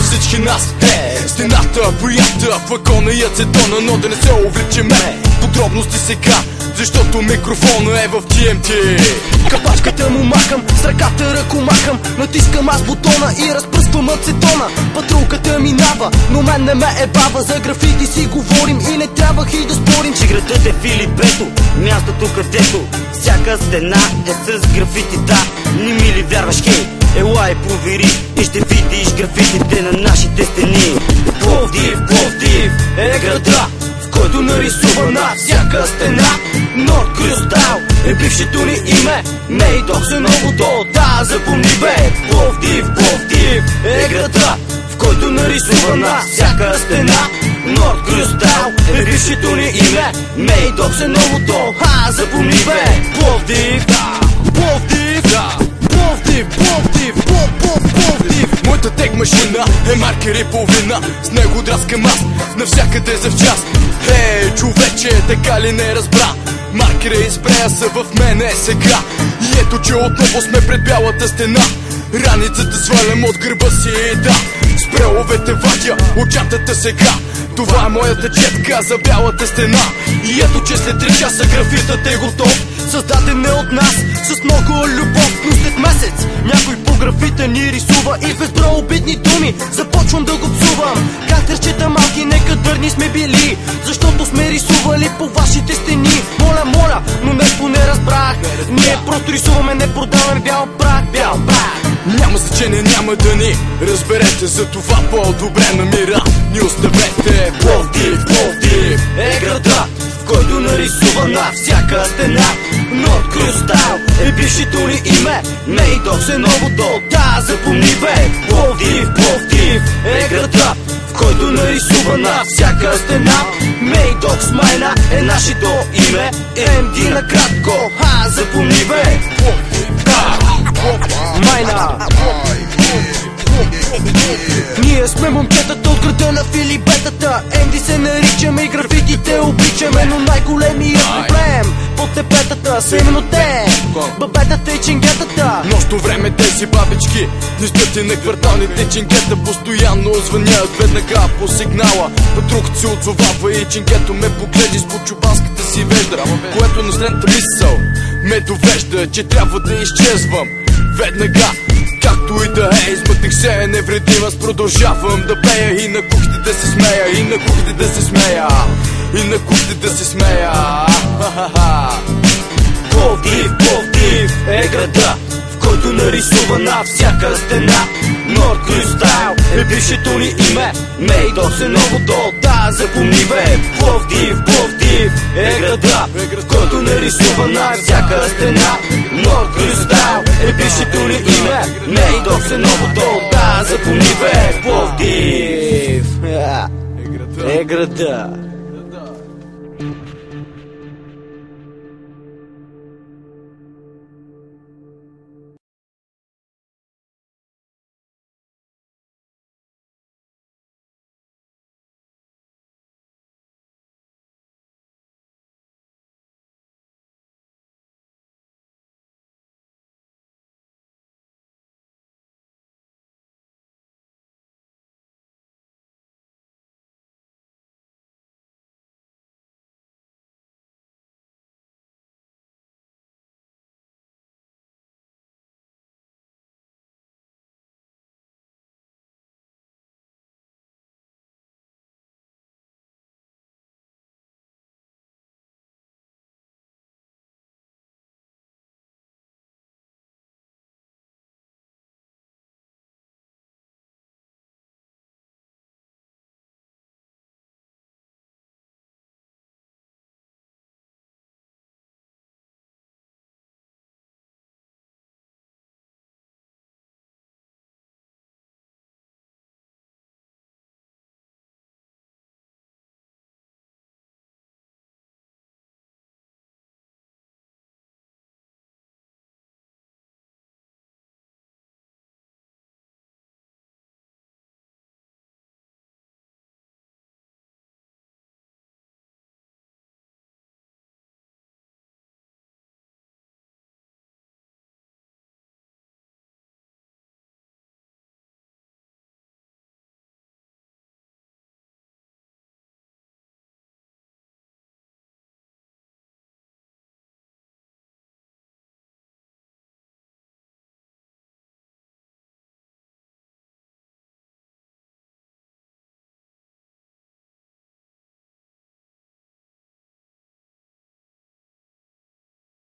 за всички нас. Стената, боята, флакона и ацетона, но да не се увличаме подробности сега, защото микрофона е в TMT. Капачката му махам, с ръката ръкомахам, натискам аз бутона и разпръсквам ацетона. Патрулката минава, но мен не ме е баба. За графити си говорим и не трябвах и да спорим, че градът е Филипето, мястото където всяка стена е с графити. Да, не ми ли вярваш, хей? Ела и провери и ще видиш графитите на нашите стени. Пловдив, Пловдив е града, в който нарисува на всяка стена North Crew Style е бившето ни име. Мейдох се новото, да, запомни бе. Пловдив, Пловдив е града, в който нарисува на всяка стена North Crew Style е бившето ни име. Мейдох се новото, запомни бе. Пловдив, Пловдив, Пловдив, Пловдив, Пловдив. Моята тег машина е маркер и половина, с него драскам аз навсякъде за в час. Хей, човече, така ли не разбра? Маркера и спрея са в мене сега. И ето, че отново сме пред бялата стена. Раницата свалям от гърба си, да. Спреловете вадя от чантата сега. Това е моята четка за бялата стена. И ето, че след 3 часа графитът е готов. Създаден е от нас с много любов, но след месец някой по графита ни рисува и безброй обидни думи започвам да го псувам. Гангстерчета малки, некадърни сме били, защото сме рисували по вашите стени. Моля, моля, но нещо не разбрах. Ние просто рисуваме, не продаваме бял прах, бял прах. Няма значение, няма да ни разберете, за това по-добре на мира ни оставете. Пловдив, Пловдив е града, в който нарисува на всяка стена North Crew Style е бившето ни име. Мейдох се новото, да, запомни бе. Пловдив, Пловдив е града, в който нарисува на всяка стена Мейдох с майна е нашето име. MD накратко, запомни бе. Майна. Ние сме момчетата от града на Филипетата. Емди се наричаме и графитите обличаме, но най-големият проблем под тепетата са именно те, бабетата и ченгетата. Нощно време тези бабички не спят на кварталните ченгета. Постоянно звънят веднага по сигнала. Патрулкът се отзовава и ченгето ме погледи с почубанската си вежда, което на следната мисъл ме довежда, че трябва да изчезвам веднага. Както и да е, измъкних се невредим, аз продължавам да пея и на кухите да се смея, и на кухите да се смея, и на кухите да се смея. Пловдив, Пловдив е града, в който нарисува на всяка стена North Crew Style е бившето ни име. Мейдох се новото, да, запомни бе. Пловдив, Пловдив е града, в който нарисува на всяка стена North Crew Style е бившето ни име. Мейдох се новото, да, запомни бе. Пловдив е града.